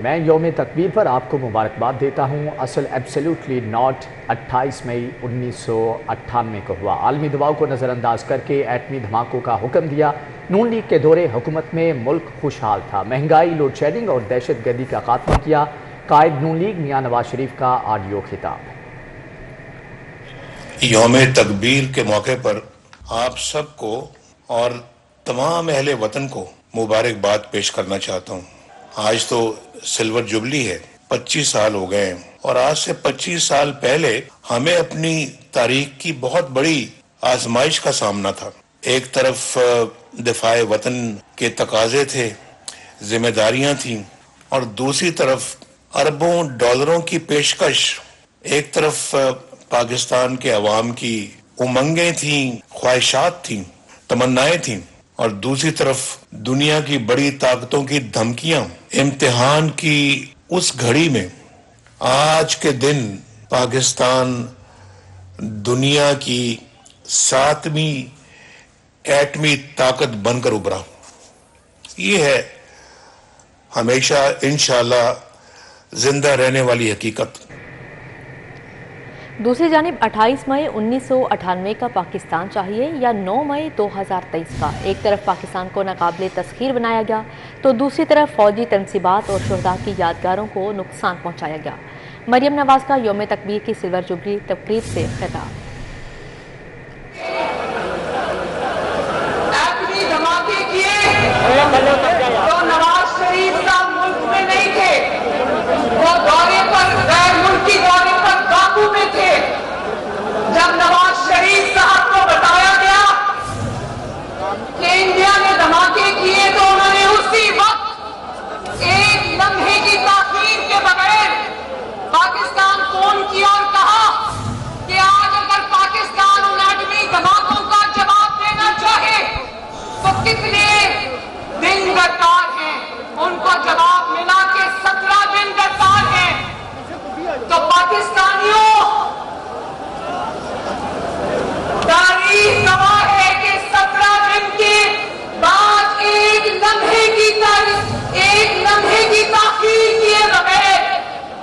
میں یوم تکبیر پر آپ کو مبارکباد دیتا ہوں۔ اصل ایبسلیوٹلی ناٹ 28 مئی 1998 کو ہوا۔ عالمی دباؤ کو نظر انداز کر کے ایٹمی دھماکوں کا حکم دیا۔ نون لیگ کے دور حکومت میں ملک خوشحال تھا۔ مہنگائی، لوڈ شیڈنگ اور دہشت گردی کا خاتمہ کیا۔ قائد نون لیگ میاں نواز شریف کا آڈیو خطاب۔ یوم تکبیر کے موقع پر آپ سب کو اور تمام اہل وطن کو مبارکباد پیش کرنا چاہتا ہوں۔ آج تو سلور جوبلی ہے، 25 سال ہو گئے ہیں، اور آج سے 25 سال پہلے ہمیں اپنی تاریخ کی بہت بڑی آزمائش کا سامنا تھا۔ ایک طرف دفاع وطن کے تقاضے تھے، ذمہ داریاں تھیں، اور دوسری طرف اربوں ڈالروں کی پیشکش۔ ایک طرف پاکستان کے عوام کی امنگیں تھیں، خواہشات تھیں، تمنائیں تھیں، اور دوسری طرف دنیا کی بڑی طاقتوں کی دھمکیاں۔ امتحان کی اس گھڑی میں آج کے دن پاکستان دنیا کی 7ویں ایٹمی طاقت بن کر ابھرا۔ یہ ہے ہمیشہ انشاءاللہ زندہ رہنے والی حقیقت۔ دوسری جانب 28 مئی 1998 کا پاکستان چاہیے یا 9 مئی 2023 کا؟ ایک طرف پاکستان کو ناقابل تسخیر بنایا گیا تو دوسری طرف فوجی تنصیبات اور شہداء کی یادگاروں کو نقصان پہنچایا گیا۔ مریم نواز کا یوم تکبیر کی سلور جوبلی تقریب سے خطاب۔ تو نواز شریف صاحب ملک میں نہیں تھے، وہ دورے پر غیر ملکی دورے پر باکو میں تھے۔ جب نواز شریف صاحب کو بتایا گیا کہ انڈیا نے دھماکے کیے تو انہوں نے اسی وقت ایک لمحے کی تاخیر کے بغیر پاکستان فون کیا اور کہا کہ آج اگر پاکستان ان ایٹمی دھماکوں کا جواب دینا چاہے تو کتنے دن درکار ہیں؟ ان کو جواب ملا کہ 17 دن درکار ہیں۔ تو پاکستانیوں، تاریخ گواہ ہے کہ 17 دن کے بعد ایک لمحے کی تاخیر کیے بغیر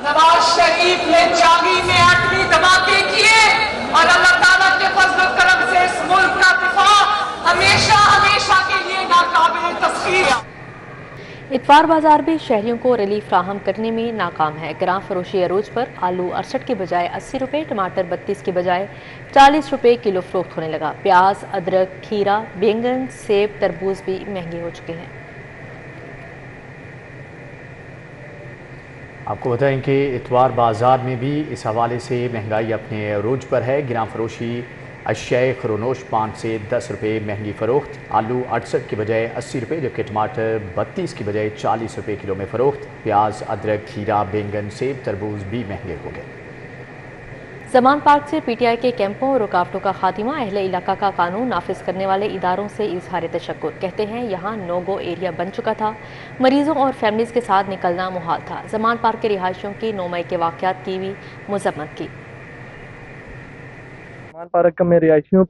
نواز شریف نے چالی میں ایٹمی دھماکے کیے، اور اللہ تعالیٰ کے فضل و کرم سے اس ملک کا دفاع ہمیشہ کے لیے ناقابل تسخیر ہے۔ اتوار بازار بھی شہریوں کو ریلیف فراہم کرنے میں ناکام ہے۔ گراں فروشی عروج پر آلو 68 کے بجائے 80 روپے، ٹماٹر 32 کے بجائے 40 روپے کلو فروخت ہونے لگا۔ پیاز، ادرک، کھیرا، بینگن، سیب، تربوز بھی مہنگے ہو چکے ہیں۔ آپ کو بتائیں کہ اتوار بازار میں بھی اس حوالے سے مہنگائی اپنے عروج پر ہے۔ گراں فروشی اشیاء خرونوش 5 سے 10 روپے مہنگی فروخت، آلو 68 کے بجائے 80 روپے جبکہ ٹماٹر 32 کے بجائے 40 روپے کلو میں فروخت۔ پیاز، ادرک، کھیرا، بینگن، سیب، تربوز بھی مہنگے ہو گئے۔ زمان پارک سے پی ٹی آئی کے کیمپوں اور رکاوٹوں کا خاتمہ۔ اہل علاقہ کا قانون نافذ کرنے والے اداروں سے اظہار تشکر۔ کہتے ہیں یہاں نو گو ایریا بن چکا تھا، مریضوں اور فیملیز کے ساتھ نکلنا محال تھا۔ زمان پارک کے رہائشیوں کی 9 مئی کے واقعات کی بھی مذمت کی۔ زمان پارک میں رہائشیوں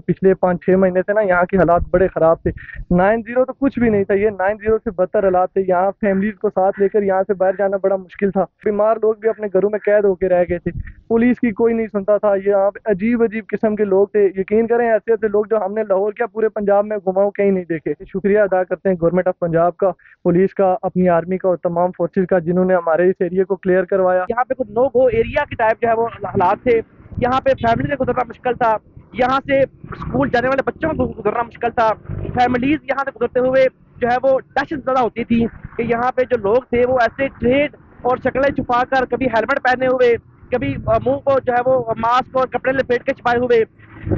پچھلے 5-6 مہینے سے یہاں کے حالات بڑے خراب تھے۔ 9-0 تو کچھ بھی نہیں تھا، یہ 9-0 سے بدتر حالات تھے۔ یہاں فیملیز کو ساتھ لے کر یہاں سے باہر جانا بڑا مشکل تھا۔ بیمار لوگ بھی اپنے گھروں میں قید ہو کے رہ گئے تھے، پولیس کی کوئی نہیں سنتا تھا۔ یہاں عجیب قسم کے لوگ تھے، یقین کریں ایسے لوگ جو ہم نے لاہور کیا پورے پنجاب میں گھماؤ کہیں نہیں دیکھے۔ شکریہ ادا کرتے ہیں گورنمنٹ آف پنجاب کا، پولیس کا، اپنی آرمی کا اور تمام فورسز کا جنہوں نے ہمارے اس ایریا کو کلیئر کروایا۔ یہاں پہ کچھ نو گو ایریا کی ٹائپ جو ہے وہ حالات تھے۔ یہاں پہ فیملی سے گزرنا مشکل تھا، یہاں سے اسکول جانے والے بچوں کو گزرنا مشکل تھا۔ فیملیز یہاں سے گزرتے ہوئے جو ہے وہ دہشت زدہ ہوتی تھی کہ یہاں پہ جو لوگ تھے وہ ایسے ٹریڈ اور شکلیں چھپا کر، کبھی ہیلمٹ پہنے ہوئے، کبھی منہ کو جو ہے وہ ماسک اور کپڑے لپیٹ کے چھپائے ہوئے،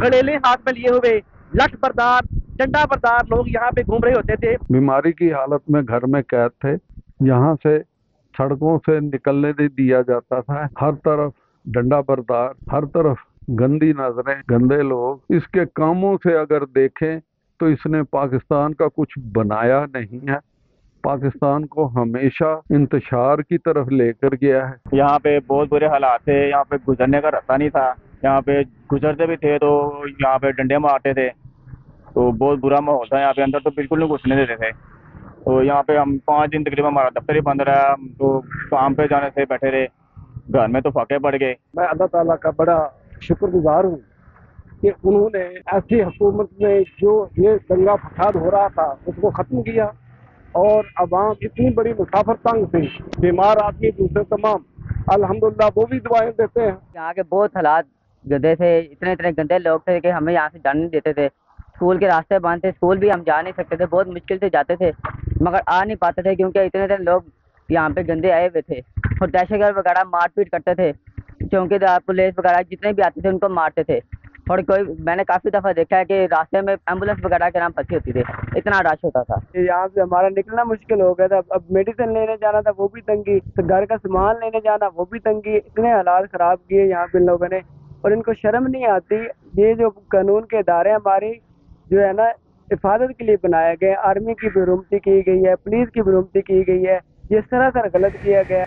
گڑیلے ہاتھ میں لیے ہوئے، لٹھ بردار، ڈنڈا بردار لوگ یہاں پہ گھوم رہے ہوتے تھے۔ بیماری کی حالت میں گھر میں قید تھے، یہاں سے سڑکوں سے نکلنے نہیں دیا جاتا تھا۔ ہر طرف ڈنڈا بردار، ہر طرف گندی نظریں، گندے لوگ۔ اس کے کاموں سے اگر دیکھیں تو اس نے پاکستان کا کچھ بنایا نہیں ہے، پاکستان کو ہمیشہ انتشار کی طرف لے کر گیا ہے۔ یہاں پہ بہت برے حالات تھے، یہاں پہ گزرنے کا راستہ نہیں تھا، یہاں پہ گزرتے بھی تھے تو یہاں پہ ڈنڈے مارتے تھے، تو بہت برا ماحول تھا یہاں پہ، اندر تو بالکل نہیں گھسنے دیتے تھے۔ तो यहाँ पे हम 5 दिन तकरीबन हमारा दफ्तर ही बंद रहा, हम तो काम पे जाने से बैठे रहे, घर में तो फाके पड़ गए। मैं अल्लाह ताला का बड़ा शुक्रगुजार हूँ कि उन्होंने ऐसी हुकूमत में जो ये दंगा फसाद हो रहा था उसको ख़त्म किया और अवाम इतनी बड़ी मुसाफर तंग थी, बीमार आदमी दूसरे तमाम, अल्हम्दुलिल्लाह वो भी दुआएं देते हैं। यहाँ के बहुत हालात गंदे थे, इतने इतने गंदे लोग थे कि हमें यहाँ से जाने नहीं देते थे। स्कूल के रास्ते बंद थे, स्कूल भी हम जा नहीं सकते थे, बहुत मुश्किल से जाते थे मगर आ नहीं पाते थे क्योंकि इतने इतने लोग यहाँ पे गंदे आए हुए थे और दहशतगर्द वगैरह मारपीट करते थे, चौकीदार पुलिस वगैरह जितने भी आते थे उनको मारते थे। और कोई मैंने काफ़ी दफ़ा देखा है कि रास्ते में एम्बुलेंस वगैरह के नाम फंसी होती थी, इतना रश होता था। यहाँ से हमारा निकलना मुश्किल हो गया था, अब मेडिसिन लेने जाना था वो भी तंगी, तो घर का सामान लेने जाना वो भी तंगी, इतने हालात ख़राब किए यहाँ पे लोगों ने। और इनको शर्म नहीं आती, ये जो कानून के इदारे हमारी जो है ना हिफाजत के लिए बनाए गए, आर्मी की बेरुमती की गई है, पुलिस की बेरुमती की गई है, ये सरासर गलत किया गया।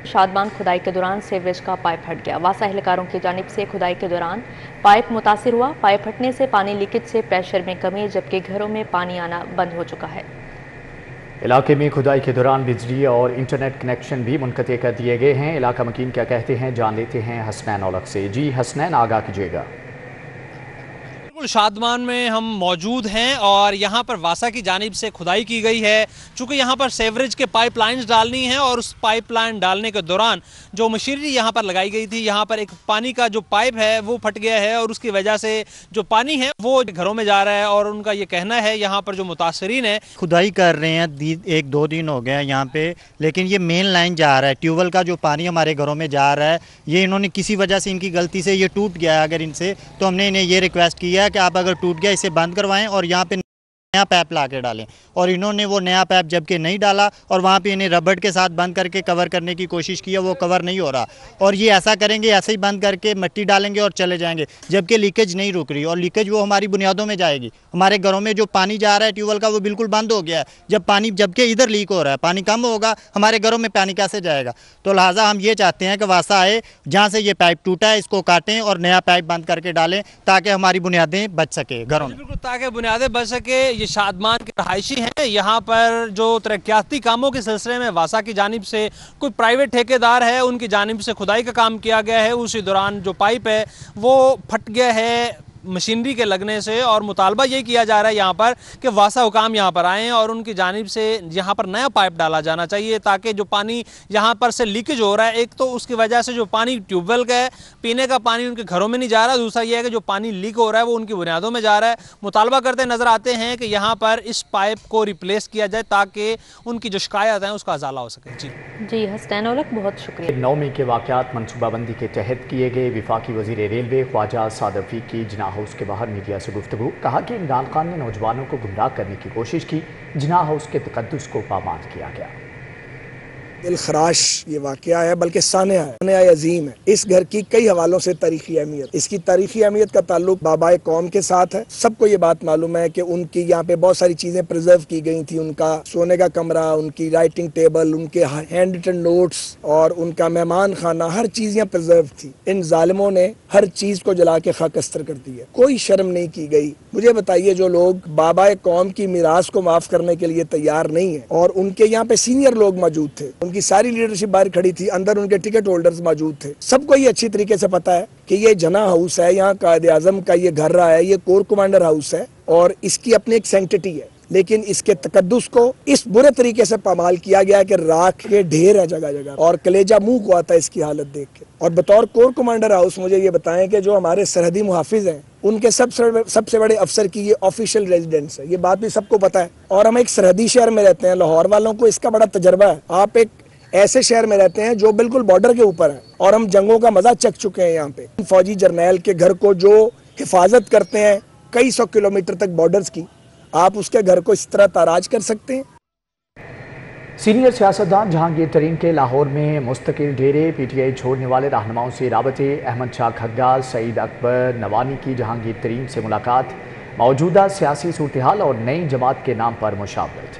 शादमान खुदाई के दौरान सीवरेज का पाइप फट गया। वासा एहलकारों की जानिब से खुदाई के दौरान पाइप मुतासिर हुआ। पाइप फटने से पानी लीकेज से प्रेशर में कमी, जबकि घरों में पानी आना बंद हो चुका है। इलाके में खुदाई के दौरान बिजली और इंटरनेट कनेक्शन भी मुनक़ते कर दिए गए हैं। इलाका मकीन क्या कहते हैं, जान लेते हैं हसनैन औलख से। जी हसनैन, आगाह कीजिएगा। शादमान में हम मौजूद हैं और यहाँ पर वासा की जानिब से खुदाई की गई है। चूँकि यहाँ पर सेवरेज के पाइपलाइंस डालनी है और उस पाइपलाइन डालने के दौरान जो मशीनरी यहाँ पर लगाई गई थी, यहाँ पर एक पानी का जो पाइप है वो फट गया है और उसकी वजह से जो पानी है वो घरों में जा रहा है। और उनका ये कहना है, यहाँ पर जो मुतासरीन है, खुदाई कर रहे हैं 1-2 दिन हो गए हैं यहाँ पे, लेकिन ये मेन लाइन जा रहा है, ट्यूबवेल का जो पानी हमारे घरों में जा रहा है, ये इन्होंने किसी वजह से, इनकी गलती से ये टूट गया है अगर इनसे, तो हमने इन्हें ये रिक्वेस्ट किया है कि आप अगर टूट गया इसे बंद करवाएं और यहाँ पे नया पाइप ला के डालें। और इन्होंने वो नया पाइप जबकि नहीं डाला और वहाँ पे इन्हें रबड़ के साथ बंद करके कवर करने की कोशिश की है, वो कवर नहीं हो रहा। और ये ऐसा करेंगे, ऐसे ही बंद करके मिट्टी डालेंगे और चले जाएंगे, जबकि लीकेज नहीं रुक रही और लीकेज वो हमारी बुनियादों में जाएगी। हमारे घरों में जो पानी जा रहा है ट्यूबवेल का वो बिल्कुल बंद हो गया है, जबकि इधर लीक हो रहा है, पानी कम होगा, हमारे घरों में पानी कैसे जाएगा। तो लिहाजा हम ये चाहते हैं कि वासा आए, जहाँ से ये पाइप टूटा है इसको काटें और नया पाइप बंद करके डालें ताकि हमारी बुनियादें बच सके घरों में, ताकि बुनियादें बच सके। ये शादमान के रहायशी हैं। यहाँ पर जो तरक्याती कामों के सिलसिले में वासा की जानिब से कोई प्राइवेट ठेकेदार है, उनकी जानिब से खुदाई का काम किया गया है। उसी दौरान जो पाइप है वो फट गया है मशीनरी के लगने से और मुतालबा ये किया जा रहा है यहाँ पर कि वासा हुकाम यहाँ पर आएँ और उनकी जानिब से यहाँ पर नया पाइप डाला जाना चाहिए ताकि जो पानी यहाँ पर से लीकेज हो रहा है, एक तो उसकी वजह से जो पानी ट्यूबवेल का है, पीने का पानी उनके घरों में नहीं जा रहा, दूसरा ये है कि जो पानी लीक हो रहा है वो उनकी बुनियादों में जा रहा है। मुतालबा करते नज़र आते हैं कि यहाँ पर इस पाइप को रिप्लेस किया जाए ताकि उनकी जो शिकायत है उसका अजाला हो सके। जी हसनैन औलख, बहुत शुक्रिया। 9 मई के वाक़यात मनसूबाबंदी के तहत किए गए। वफाकी वज़ीर रेलवे ख्वाजा साद रफ़ीक की जिन्ना हाउस के बाहर मीडिया से गुफ्तगू, कहा कि इमरान खान ने नौजवानों को गुमराह करने की कोशिश की, जिन्ना हाउस के तकद्दुस को पामाद किया गया। दिलखराश ये वाक़या है, बल्कि सानिया है, सानिया अजीम है। इस घर की कई हवालों से तारीखी अहमियत, इसकी तारीखी अहमियत का ताल्लुक बाबाए कौम के साथ है। सबको ये बात मालूम है कि उनकी यहाँ पे बहुत सारी चीजें प्रिजर्व की गई थी, उनका सोने का कमरा, उनकी राइटिंग टेबल, उनके हैंड रिटन नोट्स और उनका मेहमान खाना, हर चीज यहाँ प्रिजर्व थी। इन जालिमों ने हर चीज को जला के खाकस्तर कर दिया, कोई शर्म नहीं की गई। मुझे बताइए, जो लोग बाबाए कौम की मिरास को माफ करने के लिए तैयार नहीं है, और उनके यहाँ पे सीनियर लोग मौजूद थे, उनकी सारी लीडरशिप बाहर खड़ी थी, अंदर उनके टिकट होल्डर्स मौजूद थे, सबको ये अच्छी तरीके से पता है कि ये जना हाउस है, यहाँ कायदे आजम का ये घर रहा है, ये कोर कमांडर हाउस है और इसकी अपनी एक सेंटिटी है। लेकिन इसके तकद्दुस को इस बुरे तरीके से पामाल किया गया कि राख के ढेर है जगह जगह और कलेजा मुंह को आता है इसकी हालत देख के। और बतौर कोर कमांडर हाउस मुझे ये बताएं कि जो हमारे सरहदी मुहाफिज हैं, उनके सबसे बड़े अफसर की ये ऑफिशियल रेजिडेंस है, ये बात भी सबको पता है। और हम एक सरहदी शहर में रहते हैं, लाहौर वालों को इसका बड़ा तजर्बा है। आप एक ऐसे शहर में रहते हैं जो बिल्कुल बॉर्डर के ऊपर है और हम जंगों का मजा चख चुके हैं। यहाँ पे फौजी जर्नैल के घर को जो हिफाजत करते हैं कई 100 किलोमीटर तक बॉर्डर्स की, आप उसके घर को इस तरह ताराज कर सकते हैं। सीनियर सियासतदान जहांगीर तरीन के लाहौर में मुस्तकिल डेरे, पीटीआई छोड़ने वाले रहनुमाओं से राबते। अहमद शाह खग्गा, सईद अकबर नवानी की जहांगीर तरीन से मुलाकात, मौजूदा सियासी सूरत-ए-हाल और नई जमात के नाम पर मुशावरत।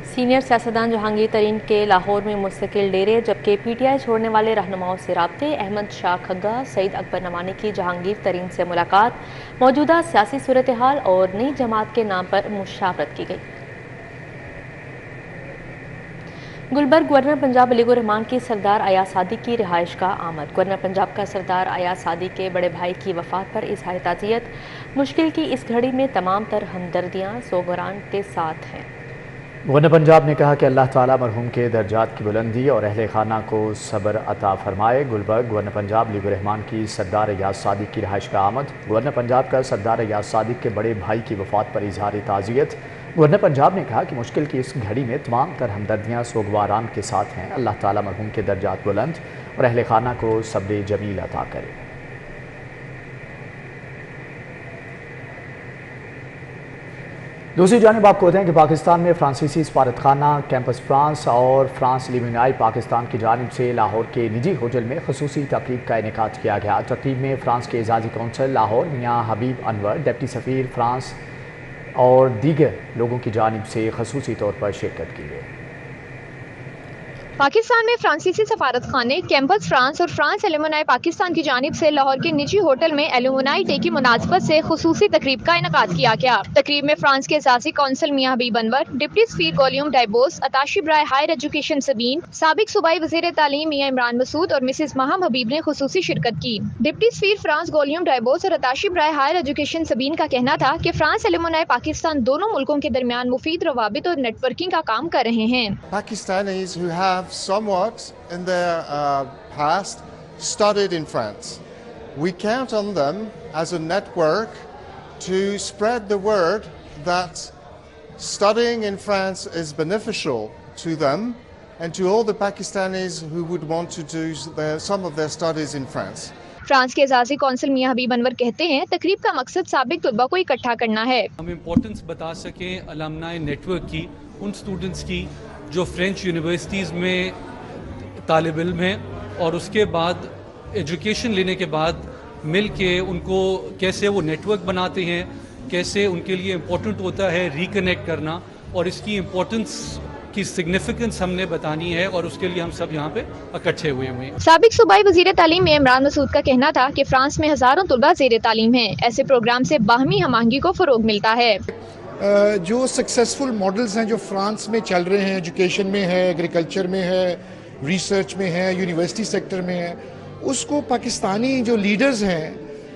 सीनियर सियासतदान जहांगीर तरीन के लाहौर में मुस्तकिल डेरे, जबकि पीटीआई छोड़ने वाले रहनुमाओं से राब्ते। अहमद शाह खग्गा, सईद अकबर नवानी की जहांगीर तरीन से मुलाकात, मौजूदा सियासी सूरत हाल और नई जमात के नाम पर मुशावरत की गई। गुलबर्ग गवर्नर पंजाब अलीगुर रहमान की सरदार अयाज सादिक की रिहाइश का आमद। गवर्नर पंजाब का सरदार अयाज सादिक के बड़े भाई की वफात पर इजहार ताज़ियत। मुश्किल की इस घड़ी में तमाम तर हमदर्दियाँ सोगरान के साथ हैं। गवर्नर पंजाब ने कहा कि अल्लाह ताला मरहूम के दर्जात की बुलंदी और अहले खाना को सब्र अता फरमाए। गुलबर्ग गवर्नर पंजाब अलीगुर रहमान की सरदार अयाज सादिक की रिहाइश का आमद। गवर्नर पंजाब का सरदार अयाज सादिक के बड़े भाई की वफात पर इजहार ताज़ियत। गवर्नर पंजाब ने कहा कि मुश्किल की इस घड़ी में तमाम तर हमदर्दियाँ सोगवारान के साथ हैं। अल्लाह ताला मरहूम के दर्जात बुलंद और अहले खाना को सब्र जमील अता करे। दूसरी जानिब आपको बताएं कि पाकिस्तान में फ्रांसीसी सफारतखाना कैंपस फ्रांस और फ्रांस एलुमनाई पाकिस्तान की जानिब से लाहौर के निजी होटल में खसूसी तकरीब का इनेकाद किया गया। तकरीब में फ्रांस के एजाजी कौंसल लाहौर मियाँ हबीब अनवर, डिप्टी सफ़ीर फ्रांस और दीगर लोगों की जानिब से खसूसी तौर पर शिरकत की गई। पाकिस्तान में फ्रांसीसी सफारत खाने कैंपस फ्रांस और फ्रांस एलुमनाई पाकिस्तान की जानिब से लाहौर के निजी होटल में एलुमनाई डे की मुनासबत से खुसूसी तकरीब का इनेकाद किया गया। तकरीब में फ्रांस के एजाजी कौंसल मियाँ हबीब अनवर, डिप्टी सफीर गौलियम डाइबोस, अताशी बराए हायर एजुकेशन सबीन, साबिक सूबाई वज़ीर तालीम मियाँ इमरान मसूद और मिसेस माहम हबीब ने खुसूसी शिरकत की। डिप्टी सफीर फ्रांस गौलियम डाइबोस और अताशी बराए हायर एजुकेशन सबीन का कहना था कि फ्रांस एलुमनाई पाकिस्तान दोनों मुल्कों के दरमियान मुफीद रवाबित और नेटवर्किंग का काम कर रहे हैं। Pakistanis who have somewhat in their past studied in France. We count on them as a network to spread the word that studying in France is beneficial to them and to all the Pakistanis who would want to do some of their studies in France. France के एजाजी council मियाँ हबीब अनवर कहते हैं तकरीब का मकसद साबिक तुलबा को इकट्ठा करना है। हम इम्पोर्टेंस बता सकें अलमनाई नेटवर्क की, उन स्टूडेंट्स की जो फ्रेंच यूनिवर्सिटीज़ में तालिब इल्म हैं और उसके बाद एजुकेशन लेने के बाद मिल के उनको कैसे वो नेटवर्क बनाते हैं, कैसे उनके लिए इम्पोर्टेंट होता है रिकनेक्ट करना, और इसकी इम्पोर्टेंस की सिग्निफिकेंस हमने बतानी है और उसके लिए हम सब यहाँ पे इकट्ठे हुए हैं। साबिक सूबाई वज़ीर तालीम में इमरान मसूद का कहना था कि फ्रांस में हजारों तुलबा ज़ेरे तालीम हैं। ऐसे प्रोग्राम से बाहमी हमआहंगी को फ़रोग मिलता है। जो सक्सेसफुल मॉडल्स हैं जो फ्रांस में चल रहे हैं, एजुकेशन में है, एग्रीकल्चर में है, रिसर्च में है, यूनिवर्सिटी सेक्टर में है, उसको पाकिस्तानी जो लीडर्स हैं,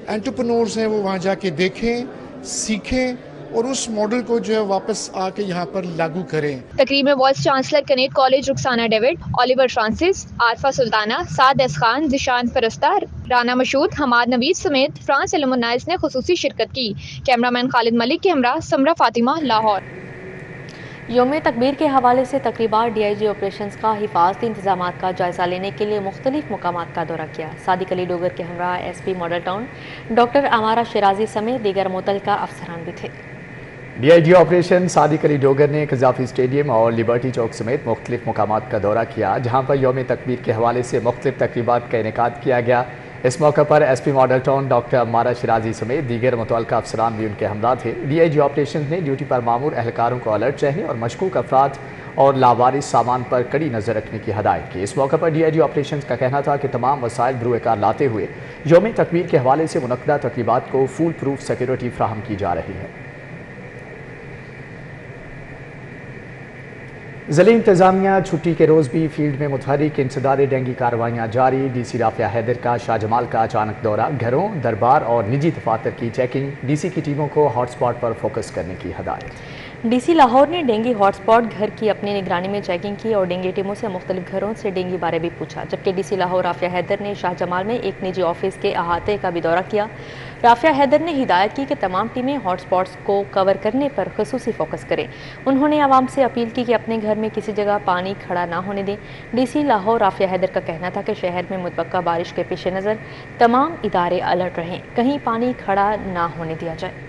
एंटरप्रेन्योर्स हैं, वो वहाँ जाके देखें, सीखें और उस मॉडल को जो है वापस आके यहाँ पर लागू करें। तकरीब में vice chancellor Kinnaird college Rukhsana David, Oliver Francis, Arfa Sultana, Saad S Khan, Zeeshan फरस्तार, राना मशूद, हमाद नवीद समेत फ्रांस एलुमनाइज ने खुसूसी शिरकत की। कैमरामैन खालिद मलिक के हमरा समरा फातिमा, लाहौर। यौम तकबीर के हवाले से तकरीबात DIG ऑपरेशंस का हिफाजती इंतजाम का जायजा लेने के लिए मुख्तलिफ मकामात का दौरा किया। सादिक अली डोगर के हमरा SP मॉडल टाउन डॉक्टर अमारा शिराजी समेत दीगर मुतल्लिका अफसरान भी थे। DIG ऑपरेशन सादिक अली डोगर ने कज़ाफ़ी स्टेडियम और लिबर्टी चौक समेत मुख्तलिफ मकामात का दौरा किया, जहाँ पर यौम तकबीर के हवाले से मुख्तलिफ तकरीबात का इनेकाद किया गया। इस मौके पर SP मॉडल टाउन डॉक्टर अमारा शिराजी समेत दीगर मुतल्लिका अफसरान भी उनके हमरा थे। DIG ऑपरेशन ने ड्यूटी पर मामूर एहलकारों को अलर्ट रहने और मशकूक अफराद और लावारिस सामान पर कड़ी नज़र रखने की हदायत की। इस मौके पर DIG ऑपरेशन का कहना था कि तमाम वसाइल बरूएकार लाते हुए यौम तकबीर के हवाले से मुनक्कदा तकरीबात को फूल प्रूफ सिक्योरिटी फ्राहम की जा रही है। ज़िली इंतज़ामिया छुट्टी के रोज़ भी फील्ड में मुतहरिक इंसदाद डेंगी कार्रवाइयाँ जारी। DC राफिया हैदर का शाहजमाल का अचानक दौरा, घरों, दरबार और निजी दफातर की चेकिंग, DC की टीमों को हॉटस्पॉट पर फोकस करने की हदायत। DC लाहौर ने डेंगी हॉटस्पॉट घर की अपनी निगरानी में चेकिंग की और डेंगी टीमों से मुख्तलिफ घरों से डेंगी बारे भी पूछा, जबकि DC लाहौर राफिया हैदर ने शाहजमाल में एक निजी ऑफिस के अहाते का भी दौरा किया। राफिया हैदर ने हिदायत की कि तमाम टीमें हॉटस्पॉट्स को कवर करने पर खसूसी फोकस करें। उन्होंने आवाम से अपील की कि अपने घर में किसी जगह पानी खड़ा ना होने दें। DC लाहौर राफिया हैदर का कहना था कि शहर में मुतवक्का बारिश के पेश नज़र तमाम इदारे अलर्ट रहें, कहीं पानी खड़ा ना होने दिया जाए।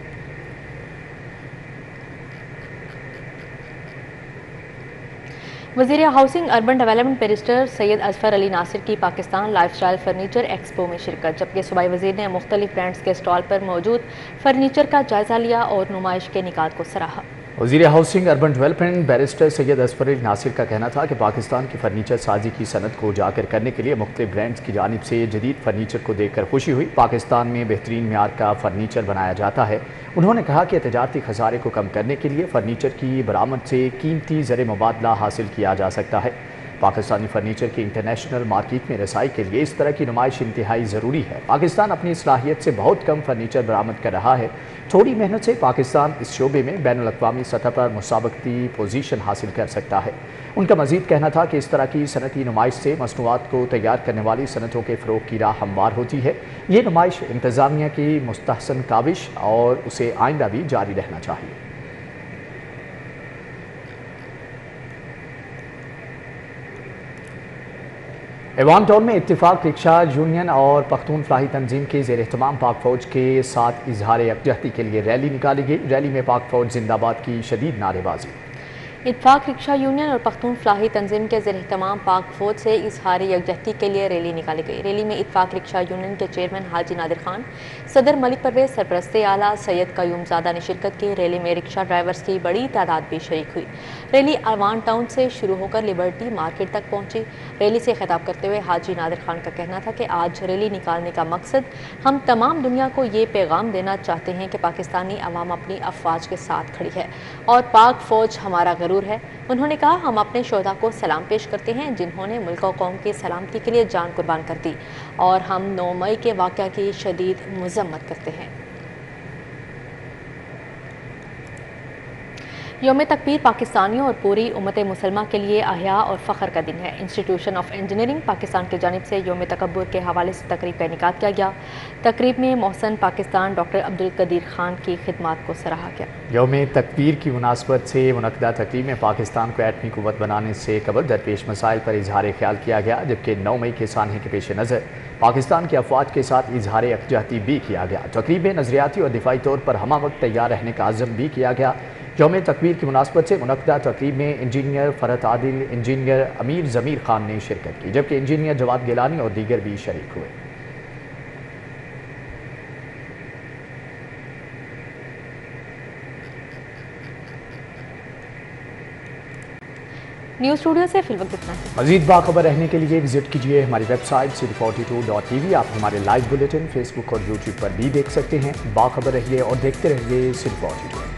वज़ीर housing urban development barrister Syed Azfar Ali Nasir की पाकिस्तान लाइफस्टाइल फर्नीचर एक्सपो में शिरकत, जबकि सूबाई वज़ीर ने मुख्तलिफ ब्रांड्स के स्टॉल पर मौजूद फर्नीचर का जायजा लिया और नुमाइश के निकात को सराहा। वज़ीर housing urban development barrister Syed Azfar Ali Nasir का कहना था कि पाकिस्तान की फर्नीचर साजी की सनत को उजागर करने के लिए मुख्तलिफ ब्रांड्स की जानिब से जदीद फर्नीचर को देखकर खुशी हुई। पाकिस्तान में बेहतरीन म्यार का फर्नीचर बनाया जाता है। उन्होंने कहा कि तजारती खसारे को कम करने के लिए फर्नीचर की बरामद से कीमती ज़र मुबादला हासिल किया जा सकता है। पाकिस्तानी फर्नीचर की इंटरनेशनल मार्केट में रसाई के लिए इस तरह की नुमाइश इंतहाई ज़रूरी है। पाकिस्तान अपनी सलाहियत से बहुत कम फर्नीचर बरामद कर रहा है। थोड़ी मेहनत से पाकिस्तान इस शोबे में बैनुल-अक़वामी सतह पर मुसाबकती पोजीशन हासिल कर सकता है। उनका मजीद कहना था कि इस तरह की सनती नुमाइश से मसनूआत को तैयार करने वाली सनतों के फ़रोग़ की राह हमवार होती है। ये नुमाइश इंतज़ामिया की मुस्तहसन काविश और उसे आइंदा भी जारी रहना चाहिए। ऐवान टाउन में इत्तेफाक रिक्शा यूनियन और पख्तून फलाही तंजीम के ज़ेर एहतमाम पाक फ़ौज के साथ इजहार यकजहती के लिए रैली निकाली गई। रैली में पाक फ़ौज जिंदाबाद की शदीद नारेबाजी। इत्तेफाक रिक्शा यूनियन और पख्तून फलाही तंजीम के ज़ेर एहतमाम पाक फ़ौज से इजहार यकजहती के लिए रैली निकाली गई। रैली में इत्तेफाक रिक्शा यूनियन के चेयरमैन हाजी नादिर खान, सदर मलिक परवेज, सरपरस्ते आला सैयद कयूमज़ादा ने शिरकत की। रैली में रिक्शा ड्राइवर्स की बड़ी तादाद भी शरीक हुई। रैली ऐवान टाउन से शुरू होकर लिबर्टी मार्केट तक पहुंची। रैली से खिताब करते हुए हाजी नादिर खान का कहना था कि आज रैली निकालने का मकसद हम तमाम दुनिया को ये पैगाम देना चाहते हैं कि पाकिस्तानी अवाम अपनी अफवाज के साथ खड़ी है और पाक फ़ौज हमारा गरूर है। उन्होंने कहा, हम अपने शोधा को सलाम पेश करते हैं जिन्होंने मुल्क और कौम की सलामती के लिए जान कुर्बान कर दी और हम 9 मई के वाक़या की शदीद मज़म्मत करते हैं। यौम तकबीर पाकिस्तानियों और पूरी उम्मत मुसलमान के लिए अहया और फ़ख्र का दिन है। इंस्टीट्यूशन ऑफ इंजीनियरिंग पाकिस्तान की जानिब से यौम तकब्बुर के हवाले से तकरीब का इनेकाद किया गया। तकरीब में मोहसन पाकिस्तान डॉक्टर अब्दुल कदीर खान की खिदमत को सराहा गया। यौम तकबीर की मुनासबत से मुनक़दा तकरीब में पाकिस्तान को एटमी क़ुव्वत बनाने से कबल दरपेश मसाइल पर इजहार ख्याल किया गया, जबकि 9 मई के सानहे के पेश नज़र पाकिस्तान की अफवाज के साथ इजहार यकजहती भी किया गया। तकरीब में नज़रियाती और दिफाई तौर पर हमा वक्त तैयार रहने का अज़म भी किया गया। यौम तकबीर की मुनासबत से मुनक़दा तकरीब में इंजीनियर फ़रहत आदिल, इंजीनियर अमीर ज़मीर खान ने शिरकत की, जबकि इंजीनियर जवाद गिलानी और दीगर भी शरीक हुए। न्यूज़ स्टूडियो से फिल वक्त इतना है। मज़ीद बाखबर रहने के लिए विजिट कीजिए हमारी वेबसाइट city42.tv। आप हमारे लाइव बुलेटिन फेसबुक और यूट्यूब पर भी देख सकते हैं। बाखबर रहिए और देखते रहिए City 42।